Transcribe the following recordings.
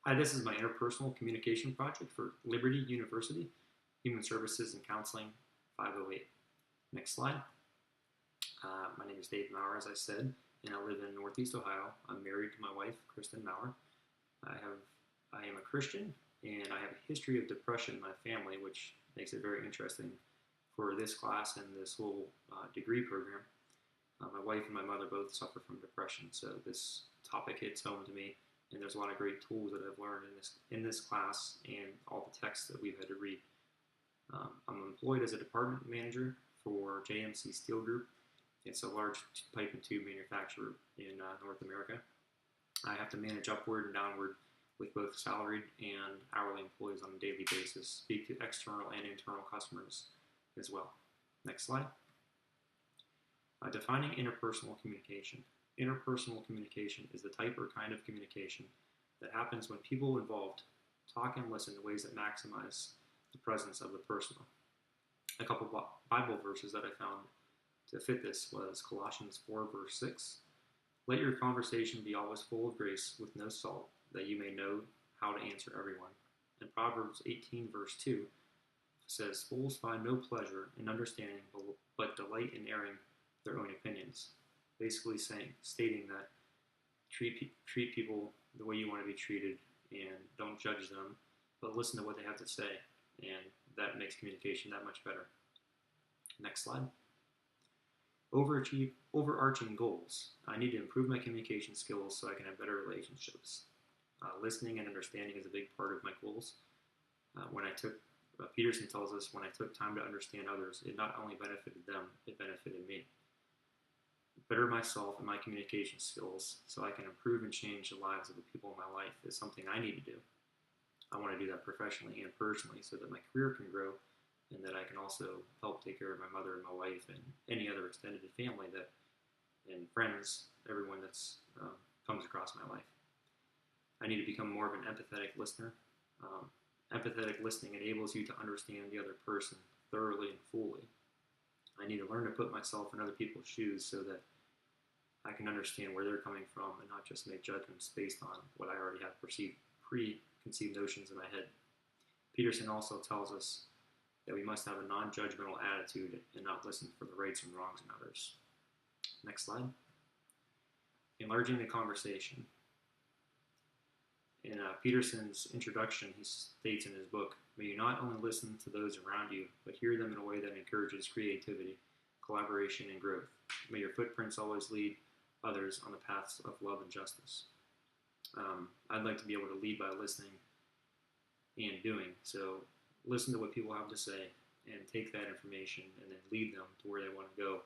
Hi, this is my interpersonal communication project for Liberty University, Human Services and Counseling 508. Next slide. My name is Dave Maurer, as I said, and I live in Northeast Ohio. I'm married to my wife, Kristen Maurer. I am a Christian, and I have a history of depression in my family, which makes it very interesting for this class and this whole degree program. My wife and my mother both suffer from depression, so this topic hits home to me. And there's a lot of great tools that I've learned in this class and all the texts that we've had to read. I'm employed as a department manager for JMC Steel Group. It's a large pipe and tube manufacturer in North America. I have to manage upward and downward with both salaried and hourly employees on a daily basis, speak to external and internal customers as well. Next slide. Defining interpersonal communication. Interpersonal communication is the type or kind of communication that happens when people involved talk and listen in ways that maximize the presence of the personal. A couple Bible verses that I found to fit this was Colossians 4 verse 6. Let your conversation be always full of grace with no salt, that you may know how to answer everyone. And Proverbs 18 verse 2 says, fools find no pleasure in understanding, but delight in airing their own opinions. Basically stating that treat people the way you want to be treated and don't judge them, but listen to what they have to say, and that makes communication that much better. Next slide. Overarching goals. I need to improve my communication skills so I can have better relationships. Listening and understanding is a big part of my goals. Peterson tells us, when I took time to understand others, it not only benefited them, it benefited me. Better myself and my communication skills so I can improve and change the lives of the people in my life is something I need to do. I want to do that professionally and personally so that my career can grow and that I can also help take care of my mother and my wife and any other extended family and friends, everyone that's comes across my life. I need to become more of an empathetic listener. Empathetic listening enables you to understand the other person thoroughly and fully. I need to learn to put myself in other people's shoes so that I can understand where they're coming from and not just make judgments based on what I already have preconceived notions in my head. Peterson also tells us that we must have a non-judgmental attitude and not listen for the rights and wrongs in others. Next slide. Enlarging the conversation. In Peterson's introduction, he states in his book, may you not only listen to those around you, but hear them in a way that encourages creativity, collaboration, and growth. May your footprints always lead others on the paths of love and justice. I'd like to be able to lead by listening and doing. So listen to what people have to say and take that information and then lead them to where they want to go,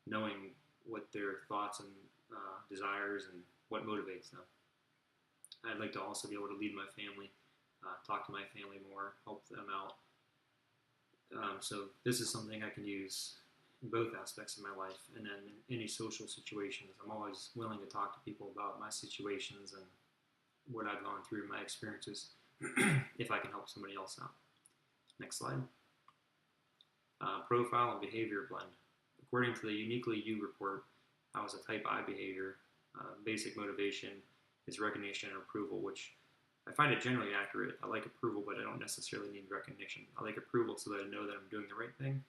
knowing what their thoughts and desires and what motivates them. I'd like to also be able to lead my family, talk to my family more, help them out. So this is something I can use in both aspects of my life. And then in any social situations, I'm always willing to talk to people about my situations and what I've gone through, my experiences, if I can help somebody else out. Next slide. Profile and behavior blend. According to the Uniquely You report, how is a type I behavior? Basic motivation is recognition and approval, which I find it generally accurate. I like approval, but I don't necessarily need recognition. I like approval so that I know that I'm doing the right thing.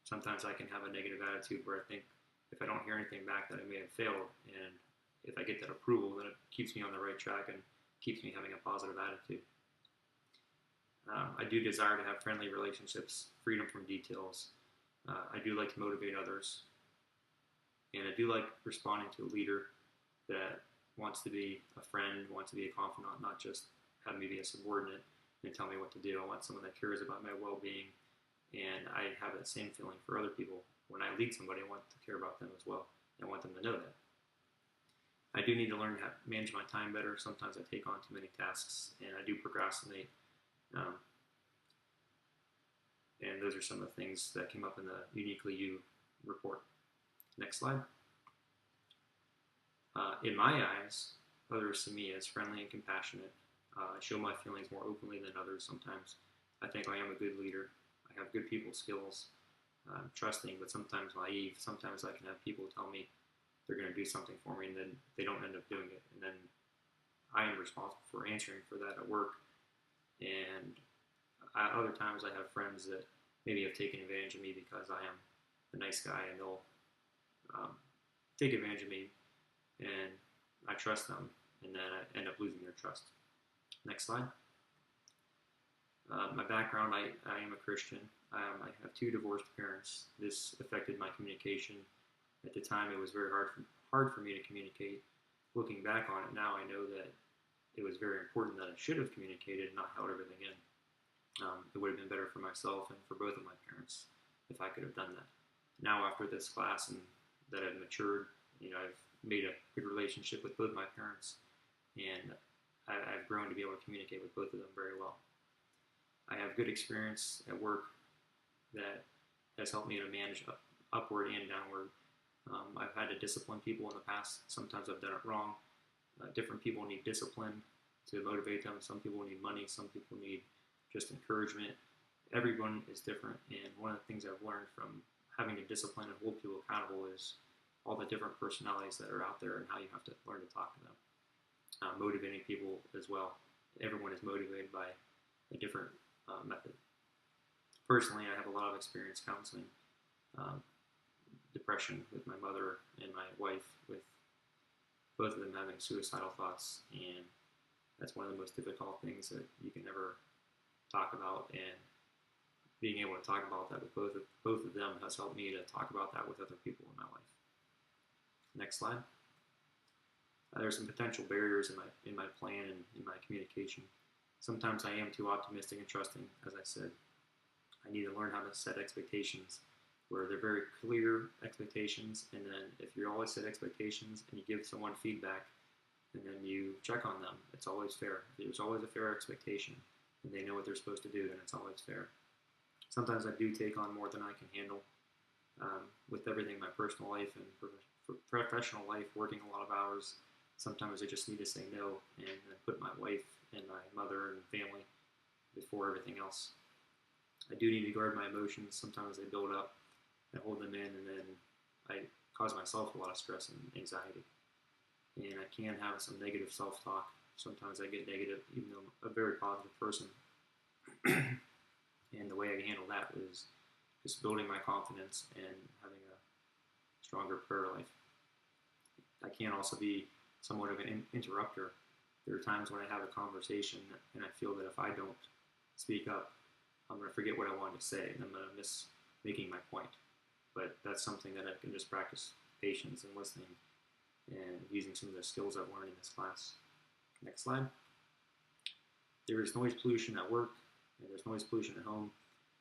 Sometimes I can have a negative attitude where I think if I don't hear anything back that I may have failed, and if I get that approval, then it keeps me on the right track and keeps me having a positive attitude. I do desire to have friendly relationships, freedom from details. I do like to motivate others, and I do like responding to a leader that wants to be a friend, wants to be a confidant, not just have me be a subordinate and tell me what to do. I want someone that cares about my well-being, and I have that same feeling for other people. When I lead somebody, I want to care about them as well. I want them to know that. I do need to learn how to manage my time better. Sometimes I take on too many tasks, and I do procrastinate. And those are some of the things that came up in the Uniquely You report. Next slide. In my eyes, others see me as friendly and compassionate. I show my feelings more openly than others sometimes. I think I am a good leader. I have good people skills. I'm trusting, but sometimes naive. Sometimes I can have people tell me they're going to do something for me, and then they don't end up doing it. And then I I am responsible for answering for that at work. And other times I have friends that maybe have taken advantage of me because I am a nice guy, and they'll take advantage of me, and I trust them, and then I end up losing their trust. Next slide. My background, I am a Christian. I have two divorced parents. This affected my communication. At the time, it was very hard for me to communicate. Looking back on it now, I know that it was very important that I should have communicated and not held everything in. It would have been better for myself and for both of my parents if I could have done that. Now, after this class and that I've matured, I've made a good relationship with both my parents, and I've grown to be able to communicate with both of them very well. I have good experience at work that has helped me to manage upward and downward. I've had to discipline people in the past. Sometimes I've done it wrong. Different people need discipline to motivate them. Some people need money. Some people need just encouragement. Everyone is different, and one of the things I've learned from having to discipline and hold people accountable is all the different personalities that are out there and how you have to learn to talk to them. Motivating people as well. Everyone is motivated by a different method. Personally, I have a lot of experience counseling depression with my mother and my wife, with both of them having suicidal thoughts, and that's one of the most difficult things that you can ever talk about, and being able to talk about that with both of them has helped me to talk about that with other people in my life. Next slide. There's some potential barriers in my plan and in my communication. Sometimes I am too optimistic and trusting, as I said. I need to learn how to set expectations where they're very clear expectations, and then if you always set expectations and you give someone feedback and then you check on them, it's always fair. There's always a fair expectation, and they know what they're supposed to do, then it's always fair. Sometimes I do take on more than I can handle with everything, my personal life and professional life, working a lot of hours. Sometimes I just need to say no and put my wife and my mother and family before everything else. I do need to guard my emotions. Sometimes they build up. I hold them in, and then I cause myself a lot of stress and anxiety. And I can have some negative self-talk. Sometimes I get negative, even though I'm a very positive person. And the way I handle that is just building my confidence and having a stronger prayer life. I can also be somewhat of an interrupter. There are times when I have a conversation and I feel that if I don't speak up, I'm going to forget what I wanted to say, and I'm going to miss making my point. But that's something that I can just practice patience and listening and using some of the skills I've learned in this class. Next slide. There is noise pollution at work, and there's noise pollution at home.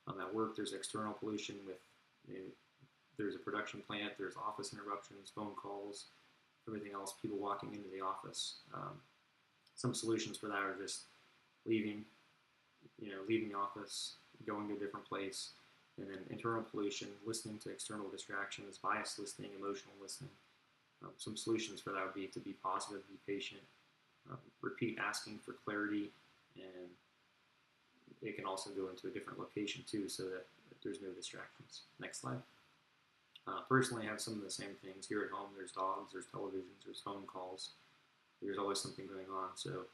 At work, there's external pollution with, there's a production plant, there's office interruptions, phone calls, everything else, people walking into the office. Some solutions for that are just leaving the office, going to a different place. And then internal pollution, listening to external distractions, biased listening, emotional listening. Some solutions for that would be to be positive, be patient, repeat asking for clarity, and it can also go into a different location too, so that there's no distractions. Next slide. Personally, I have some of the same things. Here at home, there's dogs, there's televisions, there's phone calls. There's always something going on. So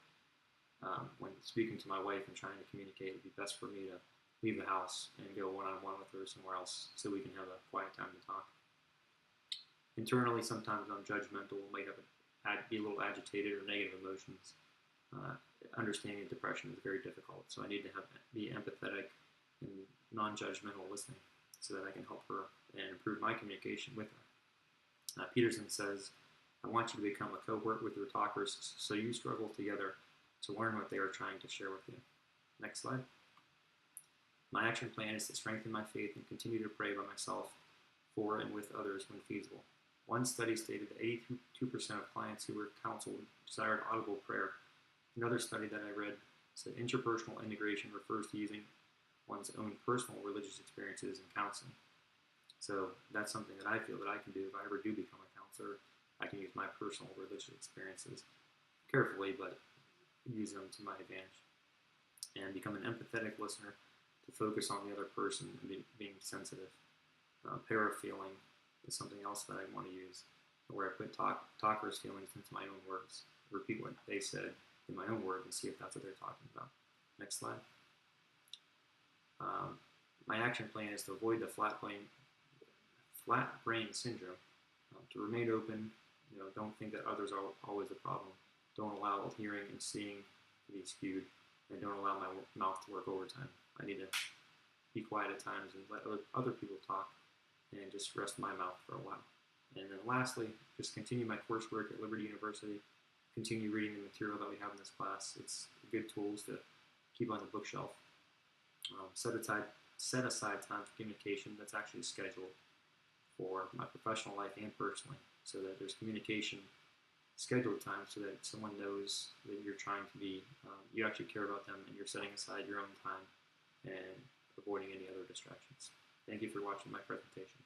when speaking to my wife and trying to communicate, it'd be best for me to leave the house and go one-on-one with her somewhere else so we can have a quiet time to talk. Internally, sometimes I'm judgmental, might be a little agitated or negative emotions. Understanding depression is very difficult, so I need to be empathetic and non-judgmental listening so that I can help her and improve my communication with her. Peterson says, I want you to become a cohort with your talkers so you struggle together to learn what they are trying to share with you. Next slide. My action plan is to strengthen my faith and continue to pray by myself, for and with others when feasible. One study stated that 82% of clients who were counseled desired audible prayer. Another study that I read said interpersonal integration refers to using one's own personal religious experiences in counseling. So that's something that I feel that I can do if I ever do become a counselor. I can use my personal religious experiences carefully, but use them to my advantage. And become an empathetic listener to focus on the other person and being sensitive. Parafeeling is something else that I want to use, where I put talkers' feelings into my own words, repeat what they said, in my own words and see if that's what they're talking about. Next slide. My action plan is to avoid the flat brain syndrome. To remain open, don't think that others are always the problem. Don't allow hearing and seeing to be skewed, and don't allow my mouth to work overtime. I need to be quiet at times and let other people talk and just rest my mouth for a while. And then lastly, just continue my coursework at Liberty University. Continue reading the material that we have in this class. It's good tools to keep on the bookshelf. Set aside time for communication that's actually scheduled for my professional life and personally, so that there's communication scheduled time so that someone knows that you're trying to be, you actually care about them and you're setting aside your own time and avoiding any other distractions. Thank you for watching my presentation.